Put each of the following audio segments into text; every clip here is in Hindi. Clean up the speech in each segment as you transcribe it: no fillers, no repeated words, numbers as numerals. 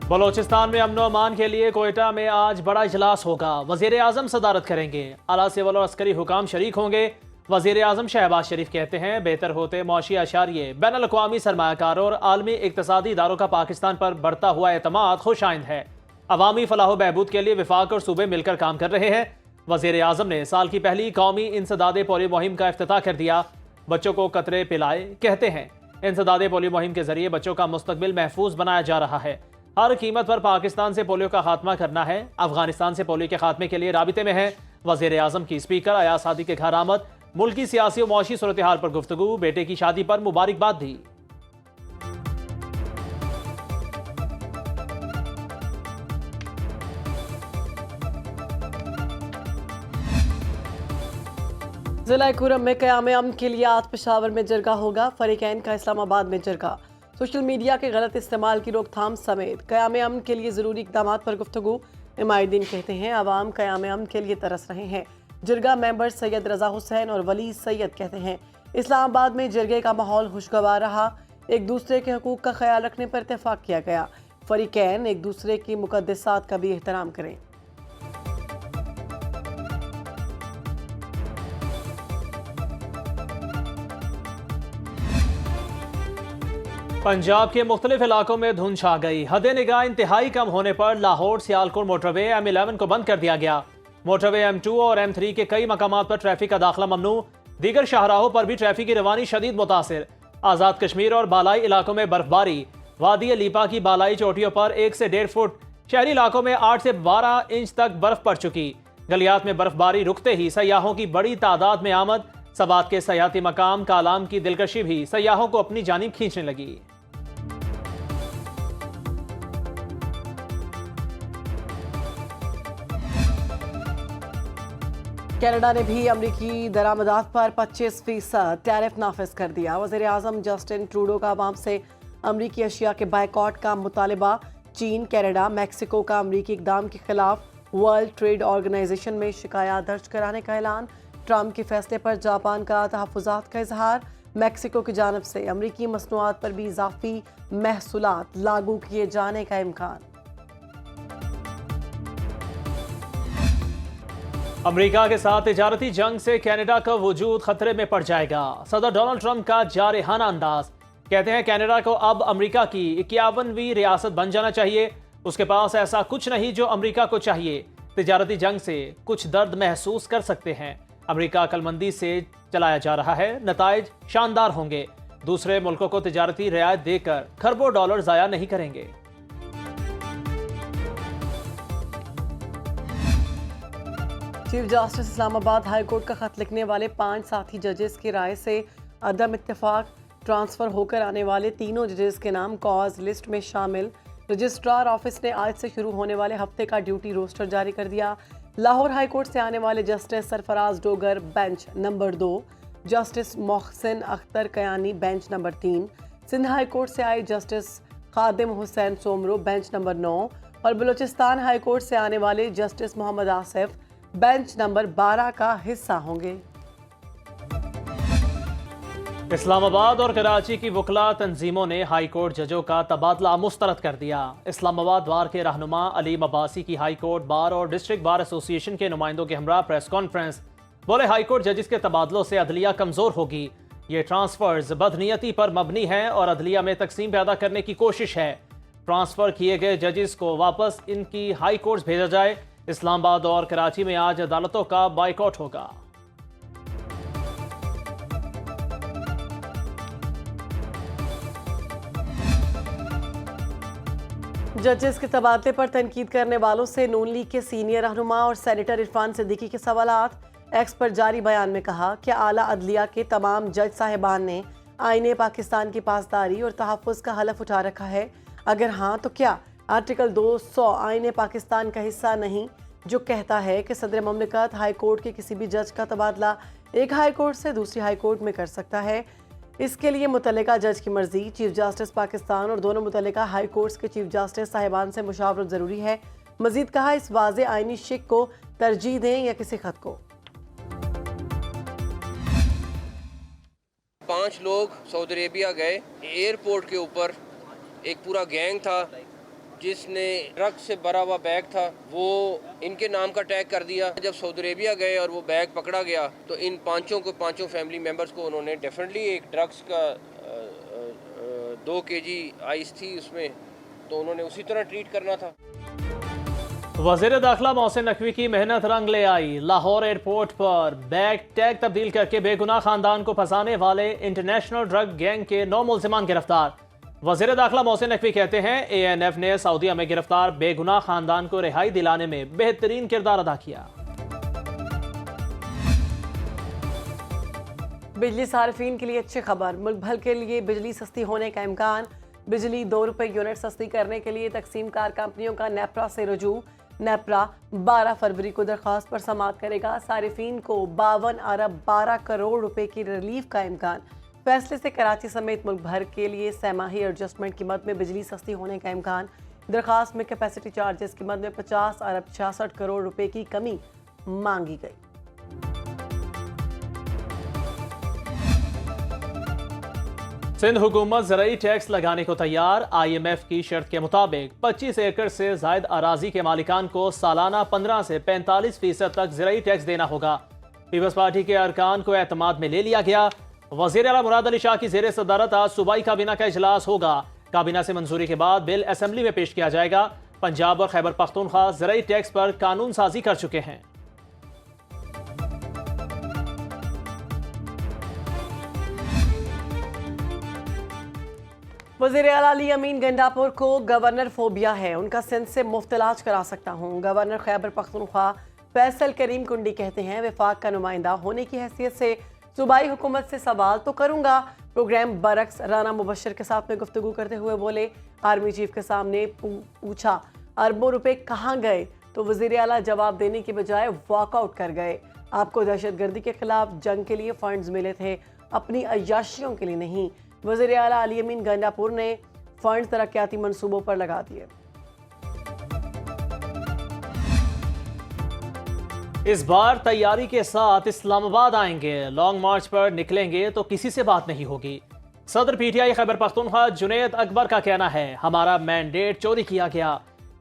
बलोचिस्तान में अमन अमान के लिए कोयटा में आज बड़ा इजलास होगा। वजीर आजम सदारत करेंगे। आला सिविल और अस्करी हुकाम शरीक होंगे। वजीर आजम शहबाज शरीफ कहते हैं बेहतर होते मौशी अशारिये बैनुल अक़वामी सरमायाकारों और आलमी इक़्तिसादी इदारों का पाकिस्तान पर बढ़ता हुआ एतमाद खुशाइंद है। अवामी फलाह बहबूद के लिए विफाक और सूबे मिलकर काम कर रहे हैं। वजीर आजम ने साल की पहली कौमी इंसदादे पोलियो मुहिम का इफ्तिताह कर दिया। बच्चों को कतरे पिलाए, कहते हैं इंसदादे पोलियो मुहिम के जरिए बच्चों का मुस्तकबिल महफूज बनाया जा रहा है। हर कीमत पर पाकिस्तान से पोलियो का खात्मा करना है। अफगानिस्तान से पोलियो के खात्मे के लिए राबिते में है। वजीर आजम की स्पीकर अयाज सादी के घर आमद, मुल्क की सियासी और मौशी सूरत हाल पर गुफ्तगू, बेटे की शादी पर मुबारकबाद दी। जिला खुरम में क़याम अमन के लिए आज पेशावर में जरगा होगा। फरीकैन का इस्लामाबाद में जरगा। सोशल मीडिया के गलत इस्तेमाल की रोकथाम समेत क़याम अमन के लिए ज़रूरी इक़दामात पर गुफ्तगू। इमायदीन कहते हैं अवाम क़याम अमन के लिए तरस रहे हैं। जरगा मेंबर सैयद रज़ा हुसैन और वली सैयद कहते हैं इस्लामाबाद में जरगे का माहौल खुशगवार रहा। एक दूसरे के हकूक़ का ख्याल रखने पर इत्तेफाक किया गया। फरीकैन एक दूसरे की मुक़द्दसात का भी एहतराम करें। पंजाब के मुख्तलिफ इलाकों में धुंध छा गई। हद निगाह इंतहाई कम होने पर लाहौर सियालकोट मोटरवे M11 को बंद कर दिया गया। मोटरवे M2 और M3 के कई मकामात पर ट्रैफिक का दाखिला ममनू। दीगर शाहराहों पर भी ट्रैफिक की रवानी शदीद मुतासिर। आज़ाद कश्मीर और बालाई इलाकों में बर्फबारी। वादी लीपा की बालाई चोटियों पर 1 से 1.5 फुट, शहरी इलाकों में 8 से 12 इंच तक बर्फ पड़ चुकी। गलियात में बर्फबारी रुकते ही सयाहों की बड़ी तादाद में आमद। सबात के सयाती मकाम कालाम की दिलकशी भी सयाहों को अपनी जानिब खींचने लगी। कनाडा ने भी अमरीकी दरामदात पर 25% टैरिफ नाफिज कर दिया। वज़ीर आज़म जस्टिन ट्रूडो का अवाम से अमरीकी अशिया के बायकॉट का मुतालबा। चीन, कनाडा, मैक्सिको का अमरीकी इक़दाम के खिलाफ वर्ल्ड ट्रेड ऑर्गेनाइजेशन में शिकायत दर्ज कराने का ऐलान। ट्रंप के फैसले पर जापान का तहफ़्फ़ुज़ात का इजहार। मैक्सिको की जानब से अमरीकी मसनूआत पर भी इजाफी महसूलात लागू किए जाने का इम्कान। अमेरिका के साथ तिजारती जंग से कनाडा का वजूद खतरे में पड़ जाएगा। सदर डोनाल्ड ट्रंप का जारहाना अंदाज। कहते हैं कनाडा को अब अमेरिका की 51वीं रियासत बन जाना चाहिए। उसके पास ऐसा कुछ नहीं जो अमेरिका को चाहिए। तिजारती जंग से कुछ दर्द महसूस कर सकते हैं। अमेरिका अक्लमंदी से चलाया जा रहा है। नताइज शानदार होंगे। दूसरे मुल्कों को तिजारती रियायत देकर खरबों डॉलर जाया नहीं करेंगे। Chief justice Islamabad high court का खत लिखने वाले 5 साथी जजेस की राय से अदम इत्तेफाक। ट्रांसफर होकर आने वाले तीनों जजेस के नाम कॉज लिस्ट में शामिल। रजिस्ट्रार ऑफिस ने आज से शुरू होने वाले हफ्ते का ड्यूटी रोस्टर जारी कर दिया। लाहौर हाई कोर्ट से आने वाले justice Sarfaraz Dogar bench number 2, justice Mohsin Akhtar Kayani bench number 3, Sindh high court से आए justice Khadim Hussain Soomro bench number 9 और बलूचिस्तान हाई कोर्ट से आने वाले justice Mohammad Asif bench number 12 का हिस्सा होंगे। इस्लामाबाद और कराची की वकला तंजीमों ने हाई कोर्ट जजों का तबादला मुस्तरद कर दिया। इस्लामाबाद बार के रहनुमा अलीम अब्बासी की हाई कोर्ट बार और डिस्ट्रिक्ट बार एसोसिएशन के नुमाइंदों के हमरा प्रेस कॉन्फ्रेंस। बोले हाई कोर्ट जजेस के तबादलों से अदलिया कमजोर होगी। ये ट्रांसफर्स बदनीयती पर मबनी है और अदलिया में तकसीम पैदा करने की कोशिश है। ट्रांसफर किए गए जजेस को वापस इनकी हाई कोर्ट भेजा जाए। इस्लामाबाद और कराची में आज अदालतों का बाइकआउट होगा। जजेस के तबादले पर तनकीद करने वालों से नून लीग के सीनियर रहनुमा और सेनेटर इरफान सिद्दीकी के सवालात। एक्स पर जारी बयान में कहा कि आला अदलिया के तमाम जज साहिबान ने आईने पाकिस्तान की पासदारी और तहफ़्फ़ुज़ का हलफ उठा रखा है। अगर हाँ तो क्या आर्टिकल 200 आईने पाकिस्तान का हिस्सा नहीं, जो कहता है कि सदर ममलिकत हाई कोर्ट के किसी भी जज का तबादला एक हाई कोर्ट से दूसरी हाई कोर्ट में कर सकता है। इसके लिए मुतल्लिका जज की मर्जी, चीफ जस्टिस पाकिस्तान और दोनों मुतल्लिका हाई कोर्ट्स के चीफ जस्टिस साहिबान से मुशावरत ज़रूरी है। मजीद कहा इस वाज़े आईनी शिक को तरजीह दें या किसी खत को। 5 लोग सऊदी अरेबिया गए। एयरपोर्ट के ऊपर एक पूरा गैंग था जिसने ट्रक से भरा हुआ बैग था वो इनके नाम का टैग कर दिया। जब सऊदी अरेबिया गए और वो बैग पकड़ा गया तो इन पांचों फैमिली मेंबर्स को उन्होंने डेफिनेटली एक ड्रग्स का 2 kg आइस थी उसमें, तो उन्होंने उसी तरह ट्रीट करना था। वज़ीर दाखिला मोहसिन नकवी की मेहनत रंग ले आई। लाहौर एयरपोर्ट पर बैग टैग तब्दील करके बेगुनाह खानदान को फंसाने वाले इंटरनेशनल ड्रग गैंग के 9 मुल्जिमान गिरफ्तार। वज़ीर दाखिला मोहसिन नकवी कहते हैं ANF ने सऊदीया में गिरफ्तार बेगुनाह खानदान को रिहाई दिलाने में बेहतरीन किरदार अदा किया। बिजली सार्फिन के लिए अच्छी खबर, मुल्क भर के लिए बिजली सस्ती होने का इम्कान। बिजली 2 रुपये यूनिट सस्ती करने के लिए तकसीम कार कंपनियों का नेपरा से रुजू। नेपरा 12 फरवरी को दरख्वास्त पर समाअत करेगा। सारिफीन को 52 अरब 12 करोड़ रुपए की रिलीफ का इम्कान। फैसले से कराची समेत मुल्क भर के लिए सहमाही एडजस्टमेंट कीमत में बिजली सस्ती होने का इम्कान। दरख्वास्त में कैपेसिटी चार्जेस कीमत में 50 अरब 66 करोड़ रुपए की कमी मांगी गई। सिंध हुकूमत ज़राई टैक्स लगाने को तैयार। IMF की शर्त के मुताबिक 25 एकड़ से जायद अराजी के मालिकान को सालाना 15 से 45% तक ज़राई टैक्स देना होगा। पीपल्स पार्टी के अरकान को एतमाद में ले लिया गया। वज़ीर आला मुराद अली शाह की ज़ेर सदारत आज सूबाई काबीना का इजलास होगा। काबीना से मंजूरी के बाद बिल असेंबली में पेश किया जाएगा। पंजाब और खैबर पख्तूनख्वा ज़राई टैक्स पर कानून साजी कर चुके हैं। वज़ीर आला अली अमीन गंडापुर को गवर्नर फोबिया है, उनका सिंध से मुफ्त इलाज करा सकता हूँ। गवर्नर खैबर पख्तूनख्वा फैसल करीम कुंडी कहते हैं विफाक का नुमाइंदा होने की हैसियत से सूबाई हुकूमत से सवाल तो करूंगा। प्रोग्राम बरक्स राना मुबशर के साथ में गुफ्तगू करते हुए बोले, आर्मी चीफ के सामने पूछा अरबों रुपए कहाँ गए, तो वज़ीर आला जवाब देने की बजाय वॉकआउट कर गए। आपको दहशतगर्दी के खिलाफ जंग के लिए फंड्स मिले थे, अपनी अय्याशियों के लिए नहीं। वज़ीर आला अली अमीन गंडापुर ने फंड्स तरक्याती मंसूबों पर लगा दिए। इस बार तैयारी के साथ इस्लामाबाद आएंगे। लॉन्ग मार्च पर निकलेंगे तो किसी से बात नहीं होगी। सदर PTI खैबर पख्तूनख्वा जुनैद अकबर का कहना है, हमारा मैंडेट चोरी किया गया,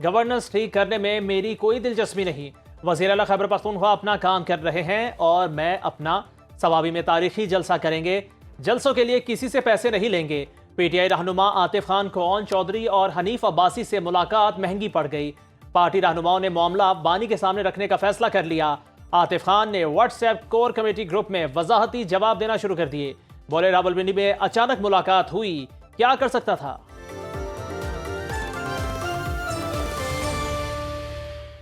गवर्नेंस ठीक करने में मेरी कोई दिलचस्पी नहीं। वज़ीर आला खैबर पख्तूनख्वा अपना काम कर रहे हैं और मैं अपना। सवाबी में तारीखी जलसा करेंगे, जलसों के लिए किसी से पैसे नहीं लेंगे। PTI रहनुमा आतिफ खान कौन चौधरी और हनीफ अब्बासी से मुलाकात महंगी पड़ गई। पार्टी रहनुमाओं ने मामला बानी के सामने रखने का फैसला कर लिया। आतिफ खान ने व्हाट्सएप कोर कमेटी ग्रुप में वजाहती जवाब देना शुरू कर दिए। बोले रावलपिंडी में अचानक मुलाकात हुई, क्या कर सकता था।